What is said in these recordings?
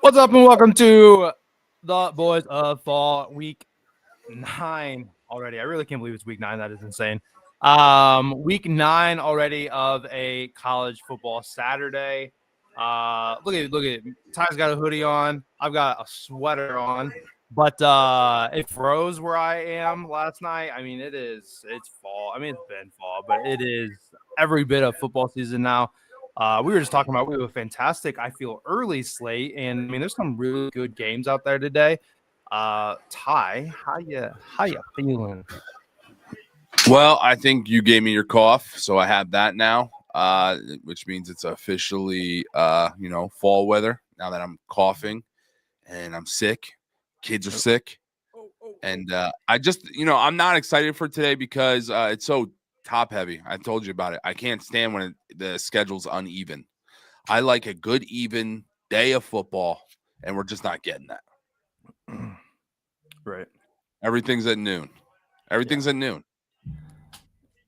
What's up, and welcome to the Boys of Fall Week 9 already. I really can't believe it's Week 9. That is insane. Week 9 already of a college football Saturday. Look at it. Ty's got a hoodie on. I've got a sweater on. But it froze where I am last night. I mean, it's fall. I mean, it's been fall, but it is every bit of football season now. We were just talking about we have a fantastic, I feel, early slate, and I mean, there's some really good games out there today. Ty, how you feeling? Well, I think you gave me your cough, so I have that now, which means it's officially, fall weather. Now that I'm coughing and I'm sick, kids are sick, and I just, I'm not excited for today because it's so top heavy. I told you about it. I can't stand when the schedule's uneven. I like a good even day of football, and we're just not getting that. Right. Everything's at noon. Everything's at noon.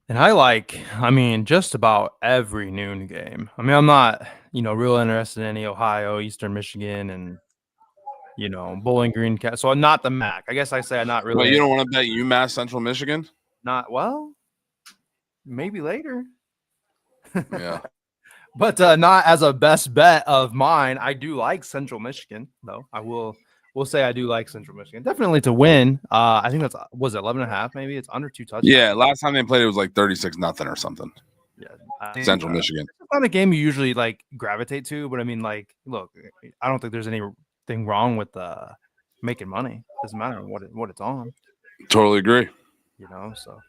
And I mean, just about every noon game. I mean, I'm not, real interested in any Ohio, Eastern Michigan, and, Bowling Green. So I'm not the MAC. I guess I say I'm not really. Well, you don't want to bet UMass Central Michigan? Maybe later. Yeah. But not as a best bet of mine. I do like Central Michigan, though. We'll say I do like Central Michigan. Definitely to win. I think was it 11.5 maybe? It's under 2 touchdowns. Yeah, last time they played it was like 36-0 or something. Yeah. Central Michigan. It's not a game you usually gravitate to, but I mean, look, I don't think there's anything wrong with making money. Doesn't matter what it's on. Totally agree. So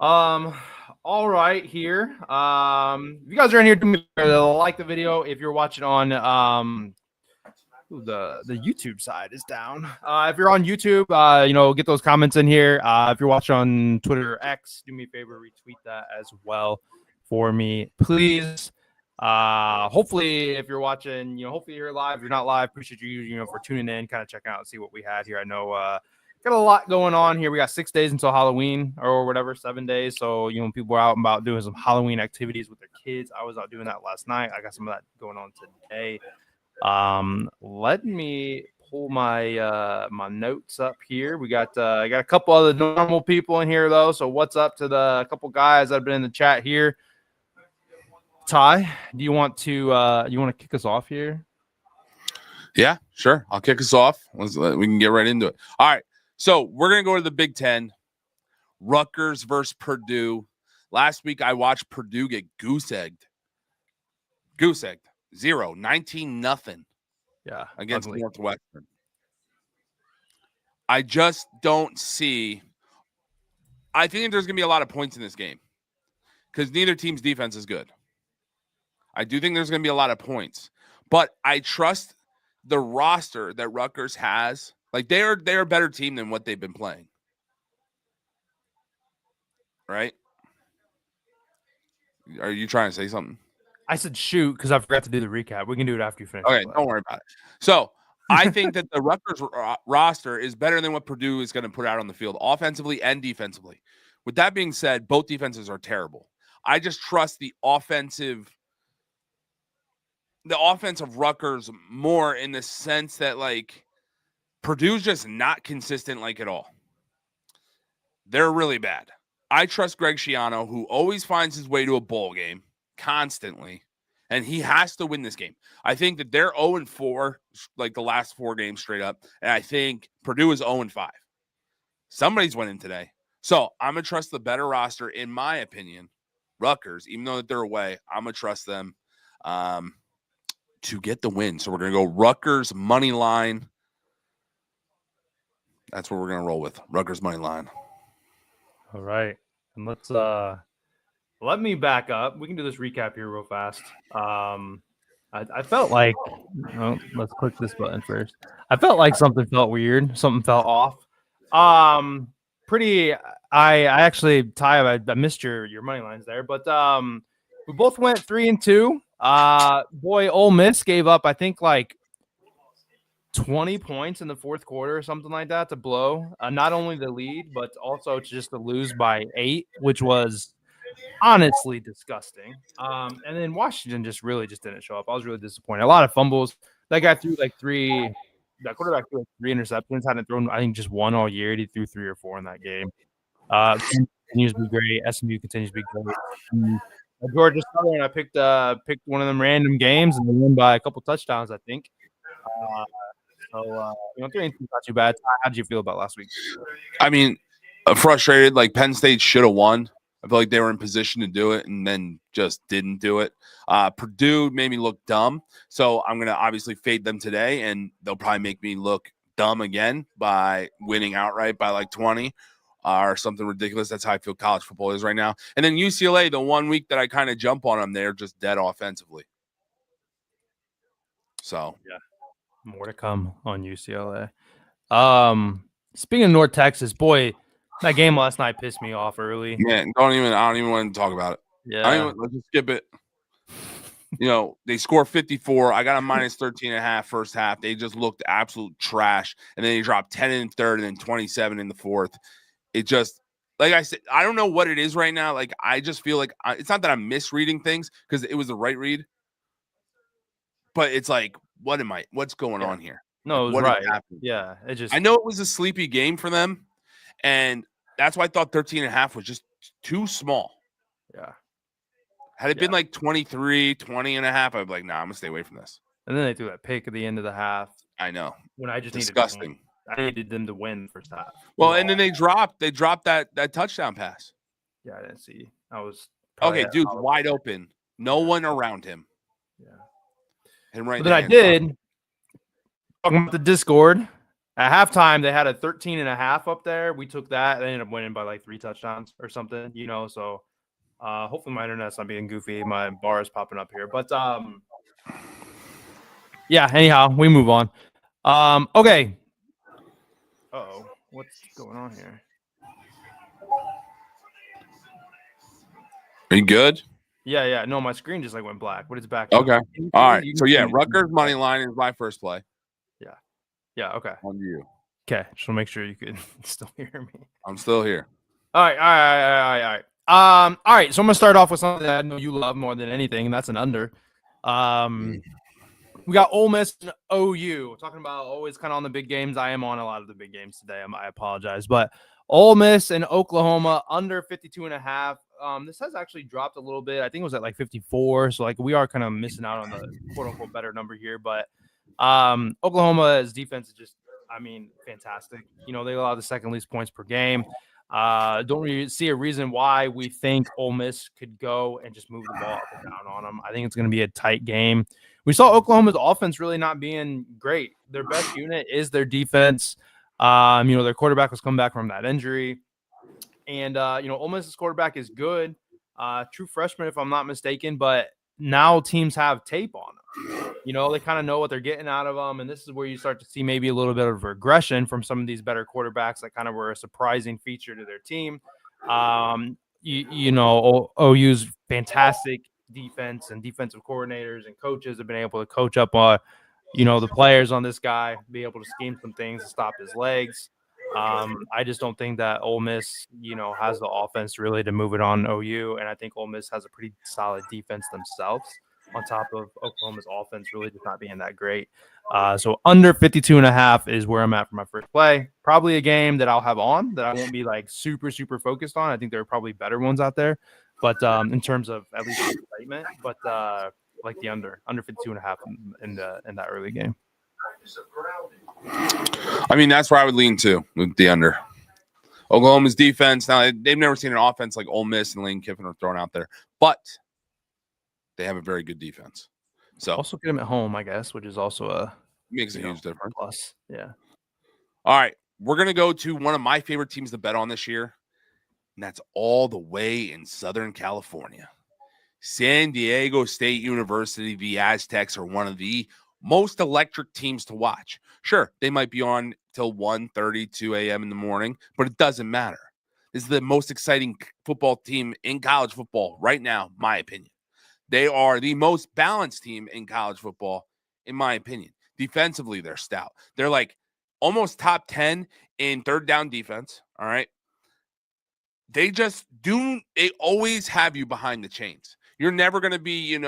all right here. If you guys are in here, do me a favor, like the video. If you're watching on the YouTube side is down. If you're on YouTube, get those comments in here. If you're watching on Twitter or X, do me a favor, retweet that as well for me, please. Hopefully, if you're watching, hopefully you're live. If you're not live, appreciate you, for tuning in, kind of checking out and see what we had here. I know got a lot going on here. We got 6 days until Halloween or whatever, 7 days. So, people are out and about doing some Halloween activities with their kids. I was out doing that last night. I got some of that going on today. Let me pull my my notes up here. We got I got a couple other normal people in here though. So what's up to the couple guys that have been in the chat here? Ty, do you want to kick us off here? Yeah, sure. I'll kick us off. We can get right into it. All right. So we're gonna go to the Big Ten. Rutgers versus Purdue. Last week I watched Purdue get goose-egged. 19-0 Yeah, against ugly. Northwestern. I just don't see. I think there's going to be a lot of points in this game because neither team's defense is good. I do think there's going to be a lot of points, but I trust the roster that Rutgers has. They're a better team than what they've been playing. Right? Are you trying to say something? I said shoot because I forgot to do the recap. We can do it after you finish. Okay, don't worry about it. So I think that the Rutgers roster is better than what Purdue is going to put out on the field, offensively and defensively. With that being said, both defenses are terrible. I just trust the offense of Rutgers more in the sense that Purdue's just not consistent at all. They're really bad. I trust Greg Schiano, who always finds his way to a bowl game constantly, and he has to win this game. I think that they're 0-4, the last 4 games straight up, and I think Purdue is 0-5. Somebody's winning today. So I'm going to trust the better roster, in my opinion, Rutgers, even though they're away. I'm going to trust them to get the win. So we're going to go Rutgers money line. That's what we're going to roll with. Rutgers money line. All right. And let's let me back up. We can do this recap here real fast. I felt like, oh, let's click this button first. I felt like something felt weird. Something felt off. Pretty. I actually, Ty, I missed your money lines there, but we both went 3-2. Boy, Ole Miss gave up, I think, like 20 points in the fourth quarter or something like that to blow not only the lead, but also just to lose by 8, which was honestly disgusting. And then Washington just didn't show up. I was really disappointed. A lot of fumbles. That guy threw like that quarterback threw like 3 interceptions, hadn't thrown, I think, just one all year. He threw 3 or 4 in that game. Continues to be great. SMU continues to be great. Georgia Southern, I picked one of them random games and they won by a couple touchdowns, I think. So 3-2 is not too bad. How did you feel about last week? I mean, frustrated. Like Penn State should have won. I feel like they were in position to do it and then just didn't do it. Purdue made me look dumb. So I'm going to obviously fade them today, and they'll probably make me look dumb again by winning outright by like 20 or something ridiculous. That's how I feel college football is right now. And then UCLA, the one week that I kind of jump on them, they're just dead offensively. So, yeah. More to come on UCLA. Speaking of North Texas, boy, that game last night pissed me off early. Yeah, I don't even want to talk about it. Yeah. Let's just skip it. They score 54. I got a minus 13.5 first half. They just looked absolute trash. And then they dropped 10 in the third and then 27 in the fourth. It just, like I said, I don't know what it is right now. Like, I just feel like it's not that I'm misreading things because it was the right read. But it's like, what's going on here? No, it was right. Yeah. I know it was a sleepy game for them. And that's why I thought 13.5 was just too small. Yeah. Had it been like 23, 20.5, I'd be like, nah, I'm gonna stay away from this. And then they threw that pick at the end of the half. I know. When I just disgusting. I needed them to win the first half. Well, and then they dropped that touchdown pass. Yeah, I didn't see. I was okay, dude, wide open. No one around him. Yeah. And right. But then I did. Talking about the Discord. At halftime, they had a 13.5 up there. We took that. They ended up winning by like 3 touchdowns or something, So hopefully my internet's not being goofy. My bar is popping up here. But yeah, anyhow, we move on. Okay. Uh-oh. What's going on here? Are you good? Yeah. No, my screen just like went black. What is back? Okay. All right. So yeah, Rutgers money line is my first play. Yeah. Okay. On you. Okay. Just want to make sure you can still hear me. I'm still here. All right. All right. So I'm gonna start off with something that I know you love more than anything, and that's an under. We got Ole Miss and OU. We're talking about always kind of on the big games. I am on a lot of the big games today. I apologize, but Ole Miss and Oklahoma under 52.5. This has actually dropped a little bit. I think it was at like 54. So like we are kind of missing out on the quote unquote better number here, but Oklahoma's defense is just, fantastic. They allow the second least points per game. Don't really see a reason why we think Ole Miss could go and just move the ball up and down on them. I think it's going to be a tight game. We saw Oklahoma's offense really not being great. Their best unit is their defense. Their quarterback was coming back from that injury. And, Ole Miss's quarterback is good. True freshman, if I'm not mistaken, but now teams have tape on them. They kind of know what they're getting out of them. And this is where you start to see maybe a little bit of regression from some of these better quarterbacks that kind of were a surprising feature to their team. OU's fantastic defense and defensive coordinators and coaches have been able to coach up, the players on this guy, be able to scheme some things to stop his legs. I just don't think that Ole Miss, has the offense really to move it on OU. And I think Ole Miss has a pretty solid defense themselves on top of Oklahoma's offense really just not being that great. So under 52.5 is where I'm at for my first play. Probably a game that I'll have on that I won't be like super, super focused on. I think there are probably better ones out there, but in terms of at least excitement, but like the under 52.5 in that early game. That's where I would lean to with the under. Oklahoma's defense, now they've never seen an offense like Ole Miss and Lane Kiffin are thrown out there, but they have a very good defense. So also get them at home, I guess, which is also makes a huge difference. Plus, yeah. All right, we're gonna go to one of my favorite teams to bet on this year, and that's all the way in Southern California. San Diego State University, the Aztecs, are one of the most electric teams to watch. Sure, they might be on till 1:30, 2 a.m. in the morning, but it doesn't matter. This is the most exciting football team in college football right now, my opinion. They are the most balanced team in college football, in my opinion. Defensively, they're stout. They're like almost top 10 in third down defense, all right? They always have you behind the chains. You're never going to be,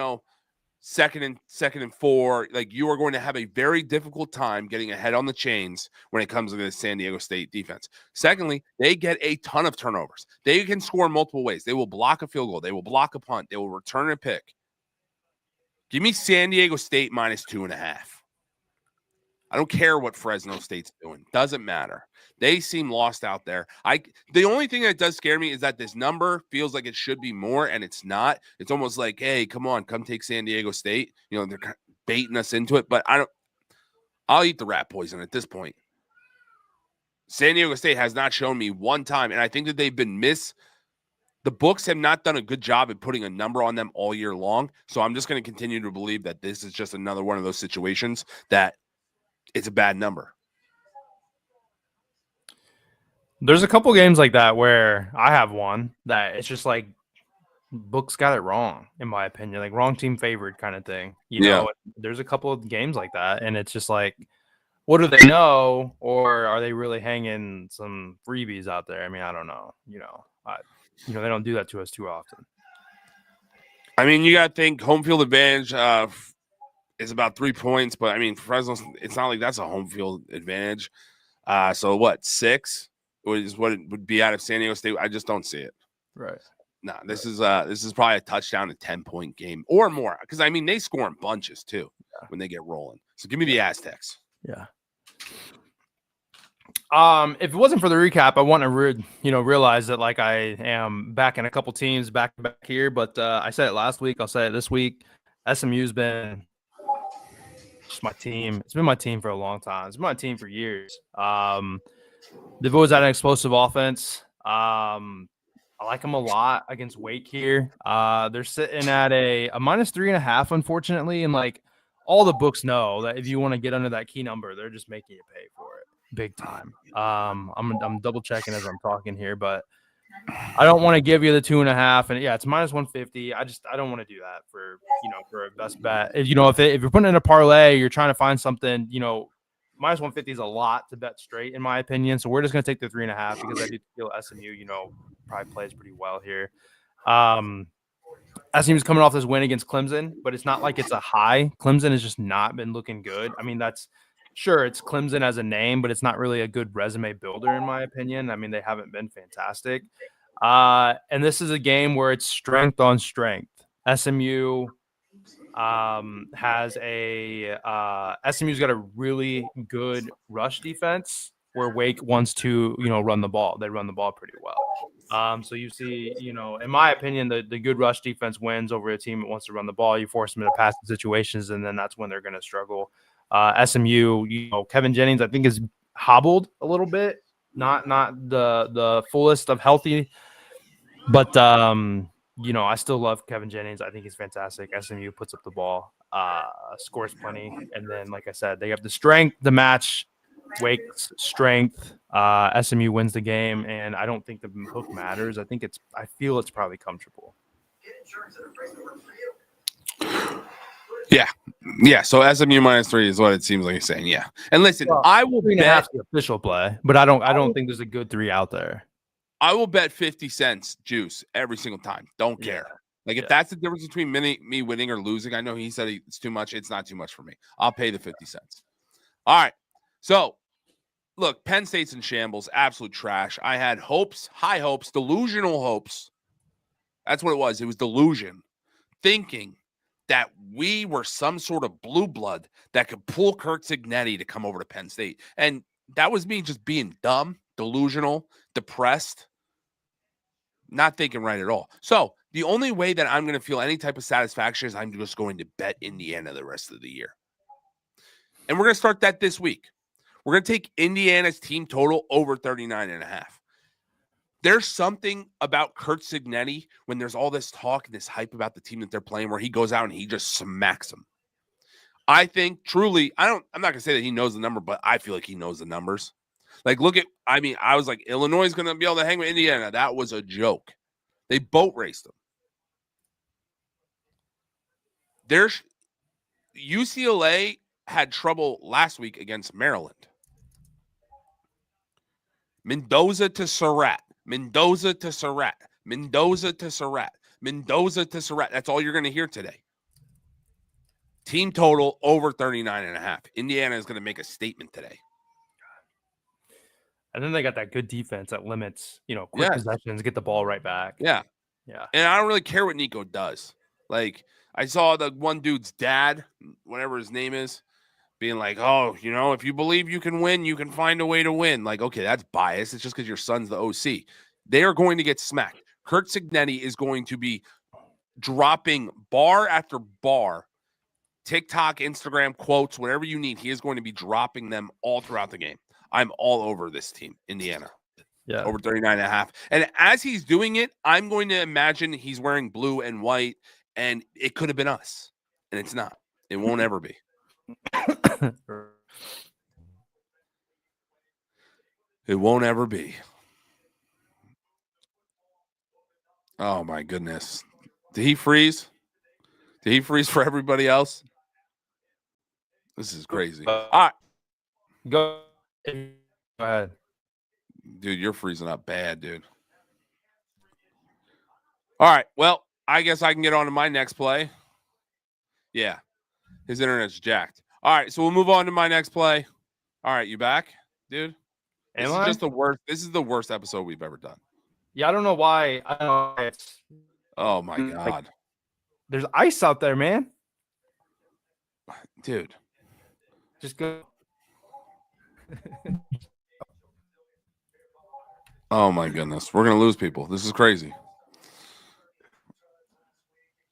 second and 4. Like, you are going to have a very difficult time getting ahead on the chains when it comes to the San Diego State defense. Secondly, they get a ton of turnovers. They can score multiple ways. They will block a field goal. They will block a punt. They will return a pick. Give me San Diego State minus 2.5. I don't care what Fresno State's doing. Doesn't matter. They seem lost out there. The only thing that does scare me is that this number feels like it should be more, and it's not. It's almost like, hey, come on, come take San Diego State. They're baiting us into it, but I'll eat the rat poison at this point. San Diego State has not shown me one time, and I think that they've been the books have not done a good job at putting a number on them all year long. So I'm just going to continue to believe that this is just another one of those situations that it's a bad number. There's a couple games like that where I have one that it's just like books got it wrong, in my opinion, like wrong team favored kind of thing. There's a couple of games like that, and it's just like, what do they know, or are they really hanging some freebies out there? I mean, I don't know. They don't do that to us too often. I mean, you got to think home field advantage is about 3 points, but I mean, Fresno, it's not like that's a home field advantage. So what, 6 is what it would be out of San Diego State? I just don't see it. Right. No, this is probably a touchdown to 10-point game or more, because I mean they score in bunches too when they get rolling. So give me the Aztecs. Yeah. If it wasn't for the recap, I want to realize that like I am back in a couple teams back here, but I said it last week. I'll say it this week. SMU's been just my team. It's been my team for a long time. It's been my team for years. They've always had an explosive offense. I like them a lot against Wake here. They're sitting at a -3.5, unfortunately, and like all the books know that if you want to get under that key number, they're just making you pay for it big time. I'm double checking as I'm talking here, but I don't want to give you the 2.5, and it's -150. I don't want to do that for a best bet. If you're putting in a parlay, you're trying to find something, -150 is a lot to bet straight, in my opinion. So we're just going to take the 3.5 because I do feel SMU, probably plays pretty well here. SMU's coming off this win against Clemson, but it's not like it's a high. Clemson has just not been looking good. I mean, it's Clemson as a name, but it's not really a good resume builder, in my opinion. I mean, they haven't been fantastic. And this is a game where it's strength on strength. SMU SMU's got a really good rush defense where Wake wants to, run the ball. They run the ball pretty well. So you see, in my opinion, the good rush defense wins over a team that wants to run the ball. You force them into passing situations, and then that's when they're going to struggle. SMU, Kevin Jennings, I think, is hobbled a little bit, not the fullest of healthy, but I still love Kevin Jennings. I think he's fantastic. SMU puts up the ball, scores plenty, and then, like I said, they have the strength to match Wake's strength. SMU wins the game, and I don't think the hook matters. I feel it's probably comfortable. Yeah. So SMU -3 is what it seems like you're saying. Yeah. And listen, I will bet the official play, but I don't think there's a good 3 out there. I will bet 50 cents juice every single time. Don't care. If that's the difference between me winning or losing, I know he said it's too much. It's not too much for me. I'll pay the 50 cents. All right. So, look, Penn State's in shambles. Absolute trash. I had hopes, high hopes, delusional hopes. That's what it was. It was delusion. Thinking that we were some sort of blue blood that could pull Kirk Cignetti to come over to Penn State. And that was me just being dumb, delusional, depressed, not thinking right at all. So the only way that I'm going to feel any type of satisfaction is I'm just going to bet Indiana the rest of the year. And we're going to start that this week. We're going to take Indiana's team total over 39.5. There's something about Curt Cignetti when there's all this talk and this hype about the team that they're playing where he goes out and he just smacks them. I think truly, I'm not going to say that he knows the number, but I feel like he knows the numbers. Like, I was like, Illinois is going to be able to hang with Indiana. That was a joke. They boat raced them. UCLA had trouble last week against Maryland. Mendoza to Surratt. Mendoza to Surratt. Mendoza to Surratt. Mendoza to Surratt. That's all you're going to hear today. Team total over 39.5. Indiana is going to make a statement today. And then they got that good defense that limits, quick possessions, get the ball right back. Yeah. Yeah. And I don't really care what Nico does. Like, I saw the one dude's dad, whatever his name is, being like, oh, if you believe you can win, you can find a way to win. Like, okay, that's bias. It's just because your son's the OC. They are going to get smacked. Curt Cignetti is going to be dropping bar after bar, TikTok, Instagram, quotes, whatever you need. He is going to be dropping them all throughout the game. I'm all over this team, Indiana. Yeah. Over 39.5. And as he's doing it, I'm going to imagine he's wearing blue and white, and it could have been us. And it's not. It won't ever be. It won't ever be. Oh, my goodness. Did he freeze? Did he freeze for everybody else? This is crazy. All right. Go ahead. Dude, you're freezing up bad, dude. All right. Well, I guess I can get on to my next play. Yeah. His internet's jacked. All right. So we'll move on to my next play. All right. You back, dude? This is just the worst. This is the worst episode we've ever done. Yeah. I don't know why. I don't know why it's. Oh, my God. Like, there's ice out there, man. Dude. Just go. Oh, my goodness. We're going to lose people. This is crazy.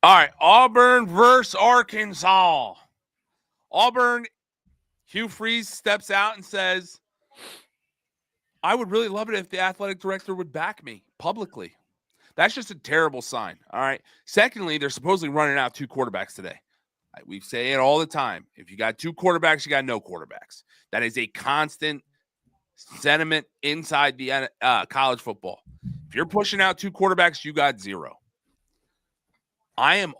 All right. Auburn versus Arkansas. Auburn, Hugh Freeze steps out and says, I would really love it if the athletic director would back me publicly. That's just a terrible sign. All right. Secondly, they're supposedly running out 2 quarterbacks today. We say it all the time. If you got 2 quarterbacks, you got no quarterbacks. That is a constant sentiment inside the college football. If you're pushing out 2 quarterbacks, you got 0. I'm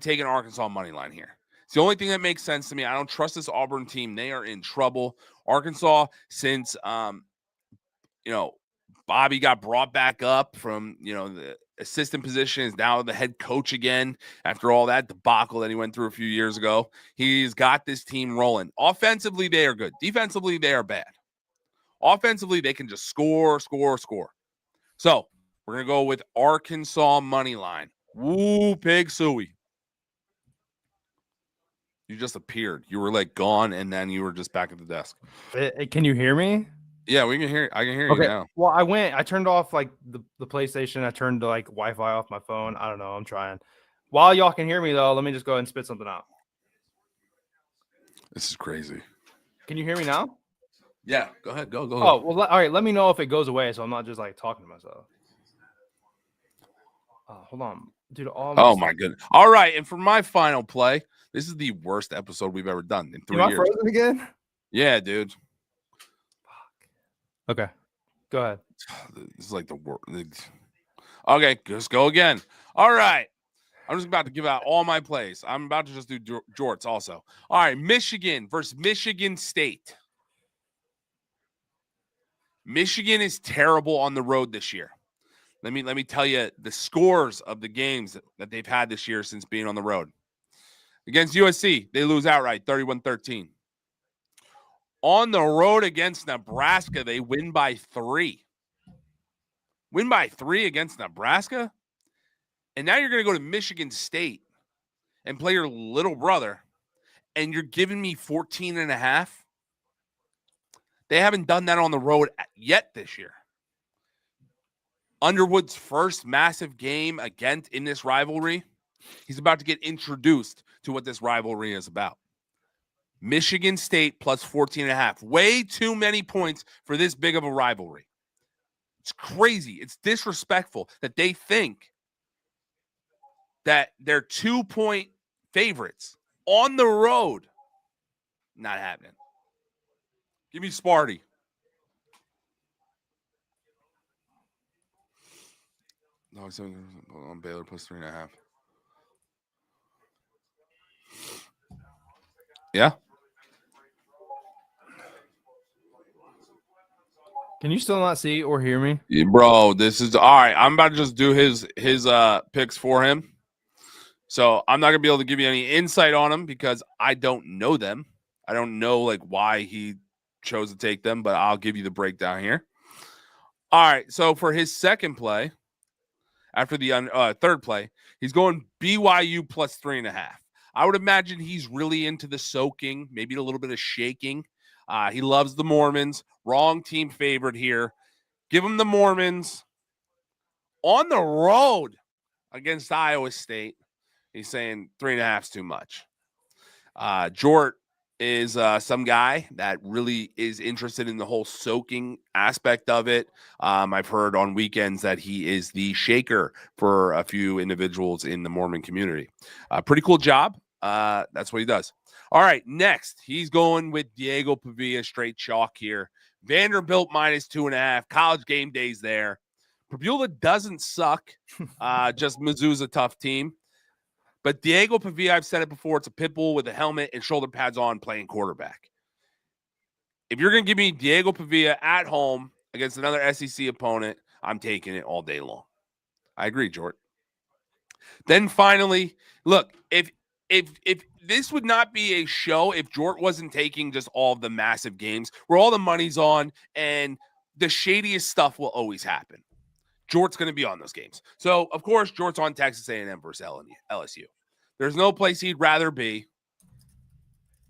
taking Arkansas money line here. It's the only thing that makes sense to me. I don't trust this Auburn team. They are in trouble. Arkansas, since Bobby got brought back up from the assistant position, is now the head coach again after all that debacle that he went through a few years ago. He's got this team rolling. Offensively, they are good. Defensively, they are bad. Offensively, they can just score. So we're going to go with Arkansas money line. Woo, pig suey. You just appeared. You were like gone, and then you were just back at the desk. Can you hear me? Yeah, we can hear. I can hear you now. Well, I turned off like the PlayStation. I turned like Wi-Fi off my phone. I don't know. I'm trying. While y'all can hear me though, let me just go ahead and spit something out. This is crazy. Can you hear me now? Yeah, go ahead. Go. Oh, well, all right. Let me know if it goes away, so I'm not just like talking to myself. Hold on, dude. Oh my goodness. All right, and for my final play, this is the worst episode we've ever done in 3 years. Am I frozen again? Yeah, dude. Okay, go ahead. This is like the worst. Okay, just go again. All right. I'm just about to give out all my plays. I'm about to just do jorts also. All right, Michigan versus Michigan State. Michigan is terrible on the road this year. Let me tell you the scores of the games that they've had this year since being on the road. Against USC, they lose outright, 31-13. On the road against Nebraska, they win by 3. Win by 3 against Nebraska? And now you're going to go to Michigan State and play your little brother, and you're giving me 14.5? They haven't done that on the road yet this year. Underwood's first massive game again in this rivalry. He's about to get introduced to what this rivalry is about. Michigan State plus 14.5. Way too many points for this big of a rivalry. It's crazy. It's disrespectful that they think that they're 2-point favorites on the road. Not happening. Give me Sparty. No, on Baylor plus 3.5. Yeah. Can you still not see or hear me? Yeah, bro, this is all right. I'm about to just do his picks for him. So I'm not gonna be able to give you any insight on them because I don't know them. I don't know like why he chose to take them, but I'll give you the breakdown here. All right. So for his second play, after the third play, he's going BYU plus 3.5. I would imagine he's really into the soaking, maybe a little bit of shaking. He loves the Mormons. Wrong team favorite here. Give him the Mormons on the road against Iowa State. He's saying 3.5 is too much. Jort is some guy that really is interested in the whole soaking aspect of it. I've heard on weekends that he is the shaker for a few individuals in the Mormon community. Pretty cool job. That's what he does. All right, next, he's going with Diego Pavia, straight chalk here. Vanderbilt minus 2.5. College game days there. Pavia doesn't suck. Just Mizzou's a tough team. But Diego Pavia, I've said it before, it's a pit bull with a helmet and shoulder pads on playing quarterback. If you're going to give me Diego Pavia at home against another SEC opponent, I'm taking it all day long. I agree, Jort. Then finally, look, if this would not be a show if Jort wasn't taking just all of the massive games where all the money's on and the shadiest stuff will always happen. Jort's going to be on those games. So, of course, Jort's on Texas A&M versus LSU. There's no place he'd rather be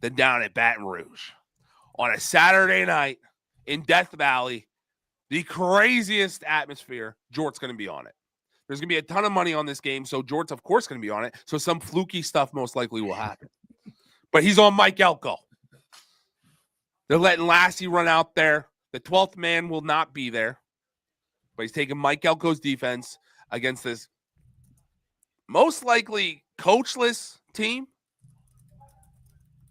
than down at Baton Rouge on a Saturday night in Death Valley, the craziest atmosphere. Jort's going to be on it. There's going to be a ton of money on this game, so Jort's, of course, going to be on it. So some fluky stuff most likely will happen. But he's on Mike Elko. They're letting Lassie run out there. The 12th man will not be there. But he's taking Mike Elko's defense against this most likely coachless team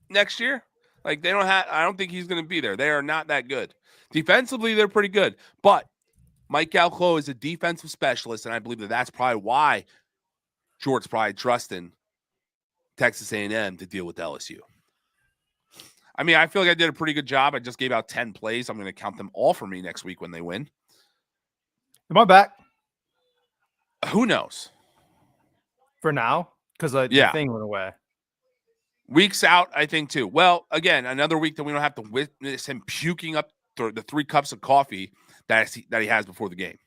next year. Like I don't think he's going to be there. They are not that good. Defensively, they're pretty good. But Mike Elko is a defensive specialist, and I believe that's probably why Jort's probably trusting Texas A&M to deal with LSU. I mean, I feel like I did a pretty good job. I just gave out 10 plays. I'm going to count them all for me next week when they win. Am I back? Who knows? For now? Because the thing went away. Weeks out, I think, too. Well, again, another week that we don't have to witness him puking up the 3 cups of coffee that he has before the game.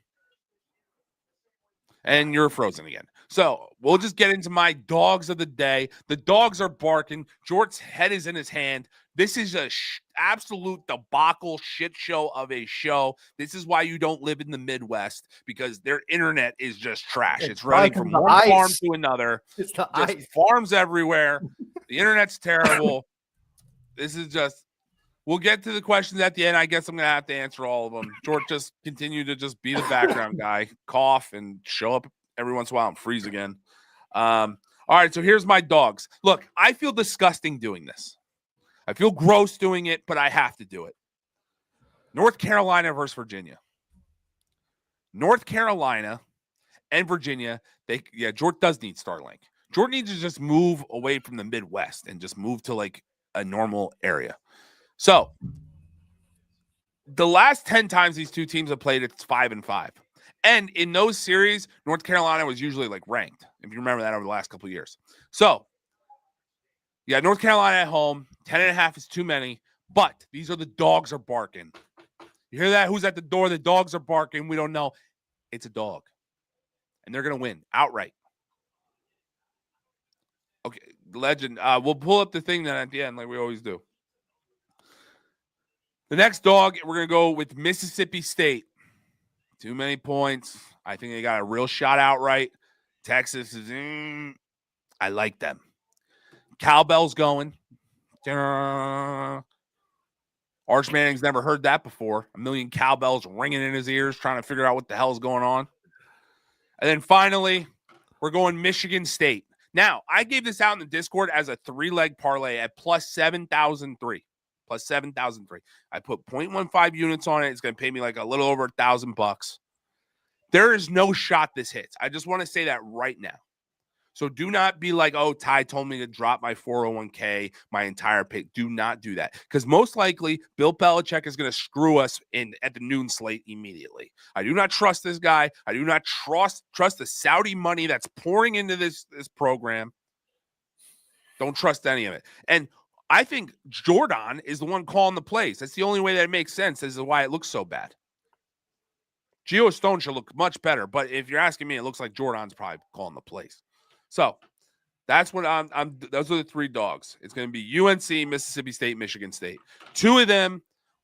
And you're frozen again. So we'll just get into my dogs of the day. The dogs are barking. Jort's head is in his hand. This is a absolute debacle shit show of a show. This is why you don't live in the Midwest, because their internet is just trash. It's running from one farm to another. It's the just ice. Farms everywhere. The internet's terrible. This is just. We'll get to the questions at the end. I guess I'm going to have to answer all of them. George, just continue to just be the background guy, cough, and show up every once in a while and freeze again. All right, so here's my dogs. Look, I feel disgusting doing this. I feel gross doing it, but I have to do it. North Carolina versus Virginia. North Carolina and Virginia, George does need Starlink. George needs to just move away from the Midwest and just move to like a normal area. So, the last 10 times these two teams have played, it's 5-5. And in those series, North Carolina was usually like ranked, if you remember that over the last couple of years. So, North Carolina at home, 10.5 is too many, but these are the dogs are barking. You hear that? Who's at the door? The dogs are barking. We don't know. It's a dog. And they're going to win outright. Okay, legend. We'll pull up the thing then at the end like we always do. The next dog, we're going to go with Mississippi State. Too many points. I think they got a real shot outright. Texas is in. I like them. Cowbell's going. Our Arch Manning's never heard that before. A million cowbells ringing in his ears, trying to figure out what the hell's going on. And then finally, we're going Michigan State. Now, I gave this out in the Discord as a 3-leg parlay at plus 7,003. Plus 7,003. I put 0.15 units on it. It's going to pay me like a little over $1,000. There is no shot this hits. I just want to say that right now. So do not be like, oh, Ty told me to drop my 401k, my entire pay. Do not do that. Because most likely, Bill Belichick is going to screw us in at the noon slate immediately. I do not trust this guy. I do not trust the Saudi money that's pouring into this program. Don't trust any of it. And I think Jordan is the one calling the plays. That's the only way that it makes sense. This is why it looks so bad. Geo Stone should look much better. But if you're asking me, it looks like Jordan's probably calling the plays. So that's what those are the 3 dogs. It's going to be UNC, Mississippi State, Michigan State. 2 of them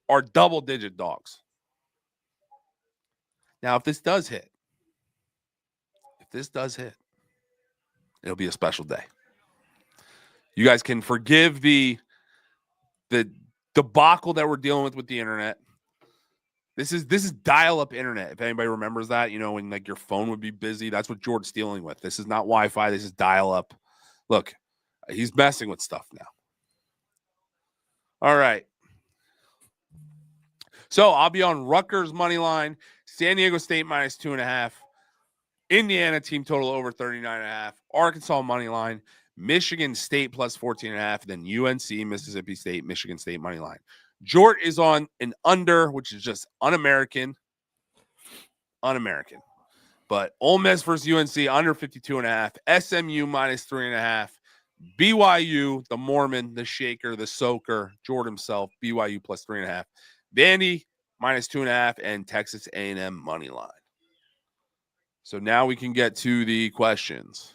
are double-digit dogs. Now, if this does hit, it'll be a special day. You guys can forgive the debacle that we're dealing with the internet. This is dial-up internet. If anybody remembers that, when like your phone would be busy, that's what George's dealing with. This is not Wi-Fi. This is dial-up. Look, he's messing with stuff now. All right. So I'll be on Rutgers money line, San Diego State minus 2.5, Indiana team total over 39.5, Arkansas money line, Michigan State plus 14.5, then UNC, Mississippi State, Michigan State money line. Jort is on an under, which is just un-American. But Ole Miss versus UNC under 52.5, SMU minus 3.5, BYU, the Mormon, the Shaker, the Soaker, Jort himself, BYU plus 3.5, Vandy minus 2.5, and Texas A&M money line. So now we can get to the questions.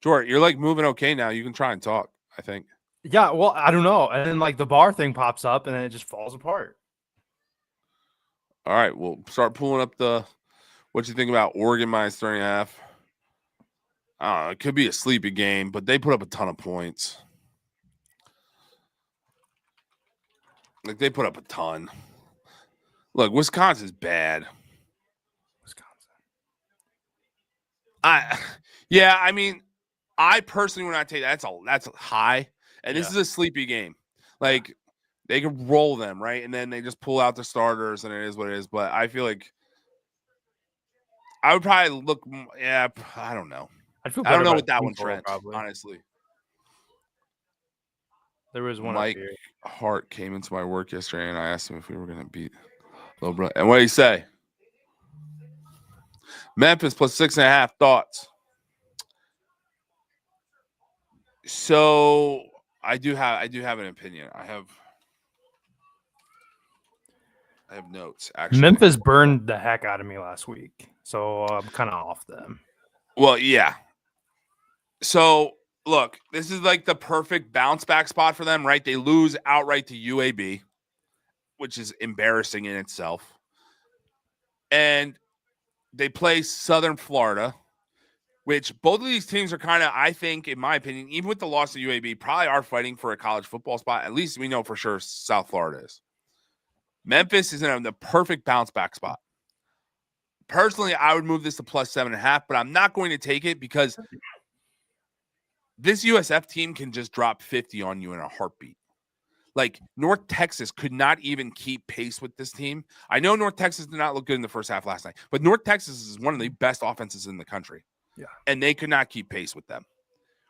Jort, you're like moving okay now. You can try and talk, I think. Yeah, well, I don't know. And then like the bar thing pops up and then it just falls apart. All right, we'll start pulling up what you think about Oregon minus 3.5. I don't know. It could be a sleepy game, but they put up a ton of points. Like they put up a ton. Look, Wisconsin's bad. I personally would not take that. That's high. And this is a sleepy game. Like, they can roll them, right? And then they just pull out the starters, and it is what it is. But I feel like I would probably look – I don't know. I don't know what that one trends, honestly. There was one Mike Hart came into my work yesterday, and I asked him if we were going to beat Little Brother. And what did he say? Memphis plus 6.5. Thoughts? So I do have an opinion. I have notes, actually. Memphis burned the heck out of me last week, so I'm kind of off them. Well, yeah. So, look, this is like the perfect bounce back spot for them, right? They lose outright to UAB, which is embarrassing in itself. And they play Southern Florida, which both of these teams are kind of, I think, in my opinion, even with the loss to UAB, probably are fighting for a college football spot. At least we know for sure South Florida is. Memphis is in the perfect bounce back spot. Personally, I would move this to plus 7.5, but I'm not going to take it because this USF team can just drop 50 on you in a heartbeat. Like, North Texas could not even keep pace with this team. I know North Texas did not look good in the first half last night, but North Texas is one of the best offenses in the country. Yeah. And they could not keep pace with them,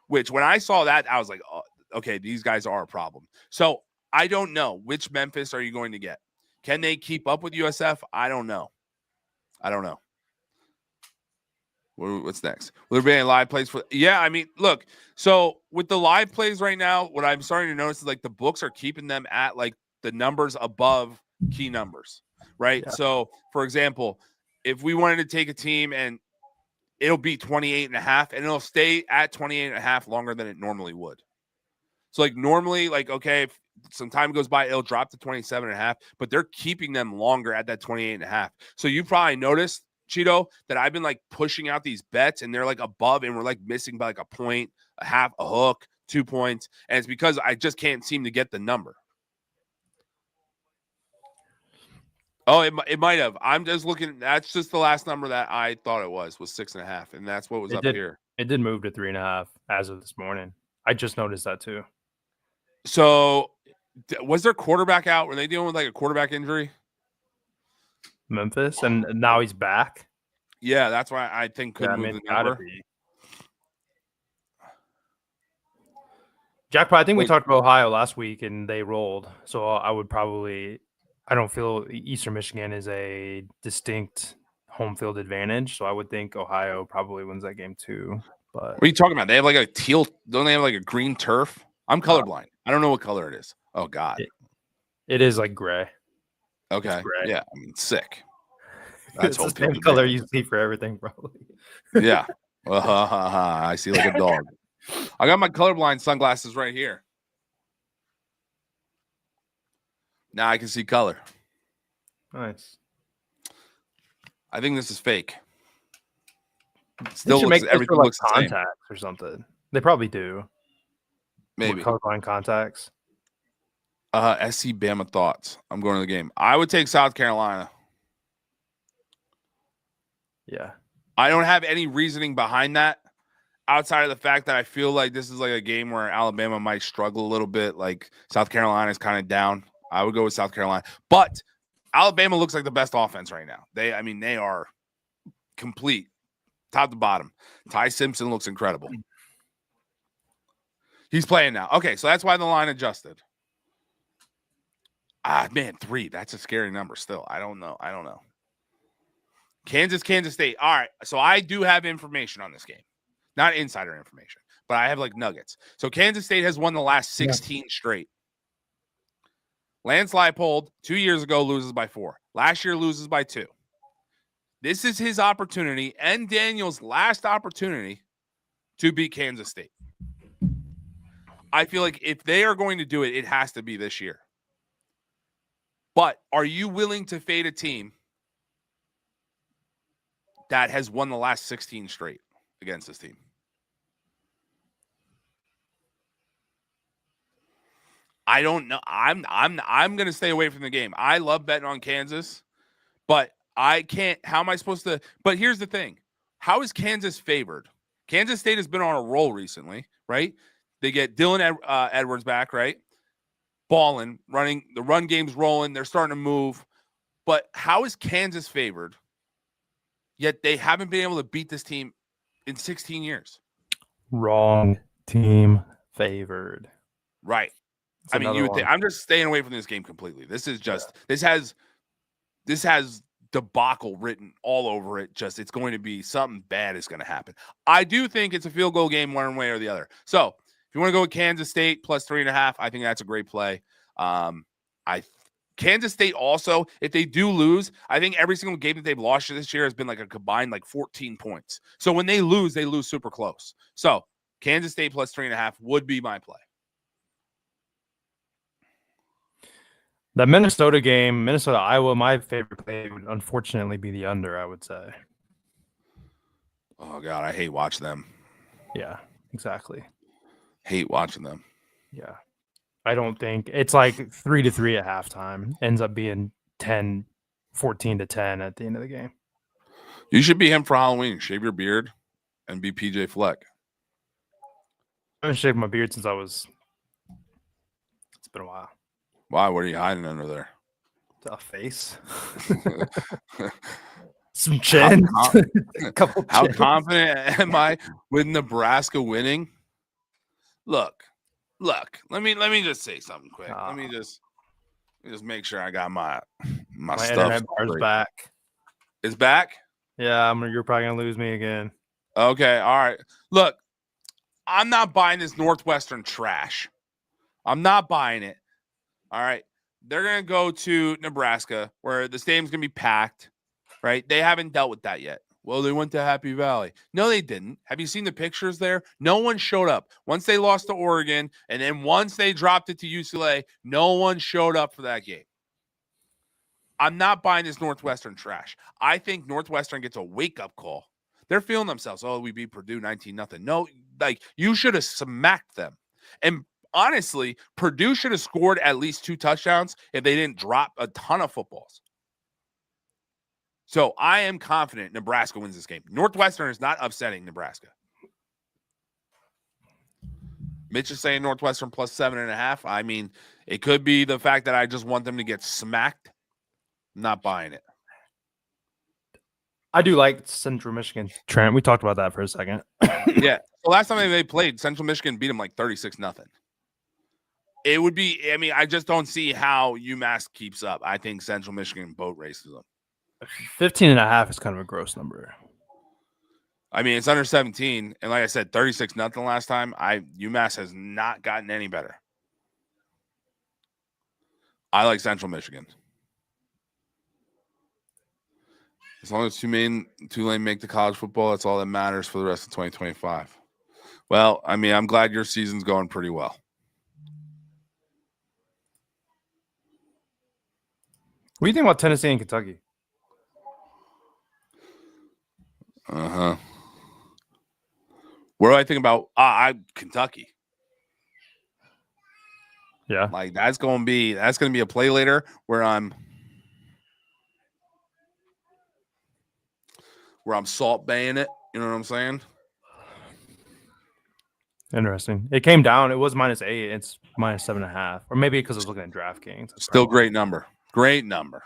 which when I saw that, I was like, oh, okay, these guys are a problem. So I don't know. Which Memphis are you going to get? Can they keep up with USF? I don't know. What's next? Will there be any live plays for? Yeah, I mean, look. So with the live plays right now, what I'm starting to notice is like the books are keeping them at like the numbers above key numbers, right? Yeah. So for example, if we wanted to take a team and it'll be 28.5 and it'll stay at 28.5 longer than it normally would. So like normally, like, okay, if some time goes by, it'll drop to 27.5, but they're keeping them longer at that 28.5. So you probably noticed, Cheeto, that I've been like pushing out these bets and they're like above and we're like missing by like a point, a half, a hook, 2 points. And it's because I just can't seem to get the number. Oh, it might have. I'm just looking. That's just the last number that I thought it was 6.5, and that's what was up here. It did move to 3.5 as of this morning. I just noticed that too. So, was their quarterback out? Were they dealing with like a quarterback injury? Memphis, and now he's back. Yeah, that's why I think could move the number. Jackpot, I think we talked about Ohio last week, and they rolled. So I don't feel Eastern Michigan is a distinct home field advantage. So I would think Ohio probably wins that game too. But what are you talking about? They have like a teal. Don't they have like a green turf? I'm colorblind. I don't know what color it is. Oh God, it is like gray. Okay, gray. Yeah, I mean sick. That's the same color you see for everything, probably. Yeah. I see like a dog. I got my colorblind sunglasses right here. Now I can see color. Nice. I think this is fake. Still looks everything looks the same. Contacts or something. They probably do. Maybe colorblind contacts. SC Bama thoughts. I'm going to the game. I would take South Carolina. Yeah. I don't have any reasoning behind that outside of the fact that I feel like this is like a game where Alabama might struggle a little bit. Like South Carolina is kind of down. I would go with South Carolina. But Alabama looks like the best offense right now. They are complete, top to bottom. Ty Simpson looks incredible. He's playing now. Okay, so that's why the line adjusted. Man, 3. That's a scary number still. I don't know. Kansas State. All right, so I do have information on this game. Not insider information, but I have like nuggets. So Kansas State has won the last 16 straight. Lance Leipold 2 years ago loses by 4. Last year loses by 2. This is his opportunity and Daniel's last opportunity to beat Kansas State. I feel like if they are going to do it, it has to be this year. But are you willing to fade a team that has won the last 16 straight against this team? I don't know. I'm going to stay away from the game. I love betting on Kansas, but I can't. How am I supposed to? But here's the thing. How is Kansas favored? Kansas State has been on a roll recently, right? They get Dylan Edwards back, right? Balling, running, the run game's rolling. They're starting to move. But how is Kansas favored? Yet they haven't been able to beat this team in 16 years. Wrong team favored. Right. I mean, you would think, I'm just staying away from this game completely. This is just this has debacle written all over it. Just it's going to be something bad is going to happen. I do think it's a field goal game one way or the other. So if you want to go with Kansas State plus 3.5, I think that's a great play. Kansas State also, if they do lose, I think every single game that they've lost this year has been like a combined like 14 points. So when they lose super close. So Kansas State plus 3.5 would be my play. The Minnesota game, Minnesota-Iowa, my favorite play would unfortunately be the under, I would say. Oh, God, I hate watching them. Yeah, exactly. Hate watching them. Yeah. I don't think it's like 3-3 at halftime. Ends up being 14-10 at the end of the game. You should be him for Halloween. Shave your beard and be PJ Fleck. I haven't shaved my beard since it's been a while. Why? What are you hiding under there? A face. Some chin. How confident am I with Nebraska winning? Look. Let me just say something quick. Let me just make sure I got my stuff. Internet bar's back. It's back? Yeah, you're probably gonna lose me again. Okay, all right. Look, I'm not buying this Northwestern trash. I'm not buying it. All right. They're going to go to Nebraska where the stadium's going to be packed, right? They haven't dealt with that yet. Well, they went to Happy Valley. No, they didn't. Have you seen the pictures there? No one showed up. Once they lost to Oregon, and then once they dropped it to UCLA, no one showed up for that game. I'm not buying this Northwestern trash. I think Northwestern gets a wake-up call. They're feeling themselves. Oh, we beat Purdue 19-0. No, like you should have smacked them. And honestly, Purdue should have scored at least 2 touchdowns if they didn't drop a ton of footballs. So I am confident Nebraska wins this game. Northwestern is not upsetting Nebraska. Mitch is saying Northwestern plus 7.5. I mean, it could be the fact that I just want them to get smacked. I'm not buying it. I do like Central Michigan. Trent, we talked about that for a second. Yeah. The last time they played, Central Michigan beat them like 36-0. It would be, I mean, I just don't see how UMass keeps up. I think Central Michigan boat races them. 15.5 is kind of a gross number. I mean, it's under 17. And like I said, 36-0 last time. UMass has not gotten any better. I like Central Michigan. As long as Tulane make the college football, that's all that matters for the rest of 2025. Well, I mean, I'm glad your season's going pretty well. What do you think about Tennessee and Kentucky? Uh-huh. What do I think about Kentucky? Yeah. Like that's gonna be a play later where I'm salt baying it. You know what I'm saying? Interesting. It came down. It was -8. It's -7.5. Or maybe because I was looking at DraftKings. Still great number. Great number.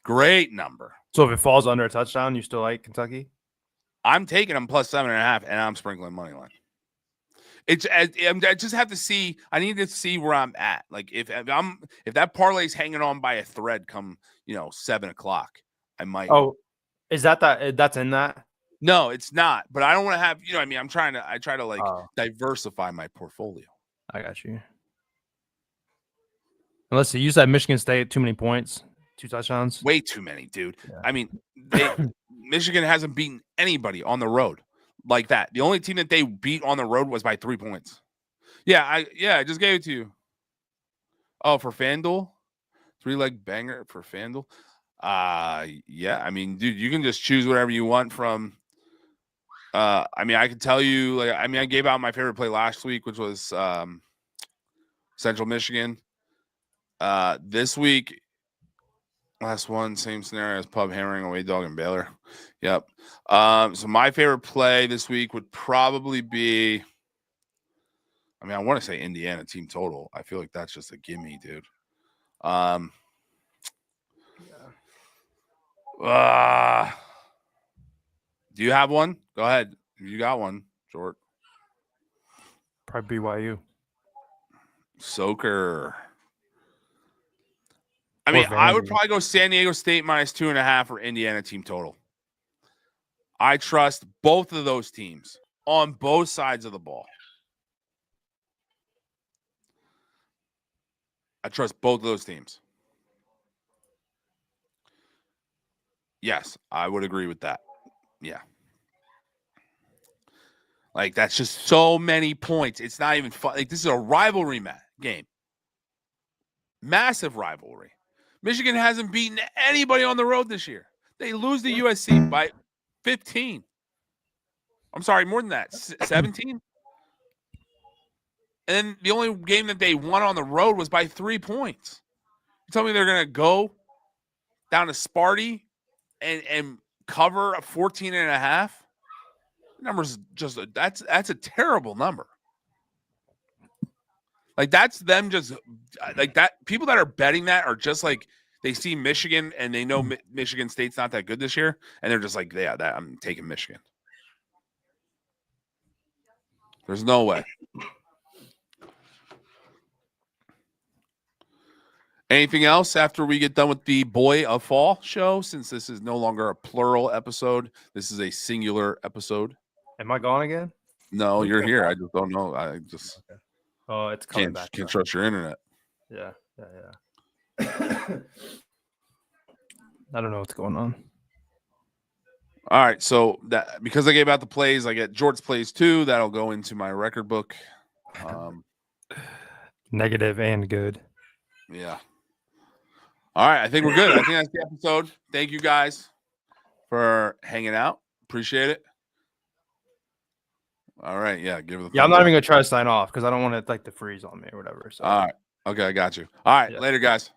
Great number. So if it falls under a touchdown, you still like Kentucky? I'm taking them plus 7.5, and I'm sprinkling money line. I just have to see. I need to see where I'm at. Like if that parlay's hanging on by a thread, come 7:00, I might. Oh, is that's in that? No, it's not. But I don't want to have. I mean, I try to like diversify my portfolio. I got you. And let's see. You said Michigan State, too many points. 2 touchdowns. Way too many, dude. Yeah. I mean, Michigan hasn't beaten anybody on the road like that. The only team that they beat on the road was by 3 points. Yeah, I just gave it to you. Oh, for FanDuel? 3-leg banger for FanDuel? Yeah. I mean, dude, you can just choose whatever you want from. I mean, I can tell you, I gave out my favorite play last week, which was Central Michigan. This week, last one, same scenario as Pub hammering away Dog and Baylor. Yep. So my favorite play this week would probably be, I want to say Indiana team total. I feel like that's just a gimme, dude. Do you have one? Go ahead. You got one, Short. Probably BYU. Soaker. I would probably go San Diego State -2.5 or Indiana team total. I trust both of those teams on both sides of the ball. I trust both of those teams. Yes, I would agree with that. Yeah. Like, that's just so many points. It's not even fun. Like, this is a rivalry game. Massive rivalry. Michigan hasn't beaten anybody on the road this year. They lose to USC by 15. I'm sorry, more than that, 17. And then the only game that they won on the road was by 3 points. You tell me they're going to go down to Sparty and cover a 14.5? Number's just that's a terrible number. Like, that's them just like that. People that are betting that are just like, they see Michigan and they know Michigan State's not that good this year, and they're just like, yeah, that I'm taking Michigan. There's no way. Anything else after we get done with the Boy of Fall show? Since this is no longer a plural episode, this is a singular episode. Am I gone again? No, you're here. I just don't know. I just it's coming back. Can't trust your internet. Yeah. I don't know what's going on. All right, so that because I gave out the plays, I get Jort's plays too. That'll go into my record book. Negative and good. Yeah. All right, I think we're good. I think that's the episode. Thank you guys for hanging out. Appreciate it. All right, yeah, give it. I'm not even gonna try to sign off because I don't want it like to freeze on me or whatever. So. All right, okay, I got you. All right, later, guys.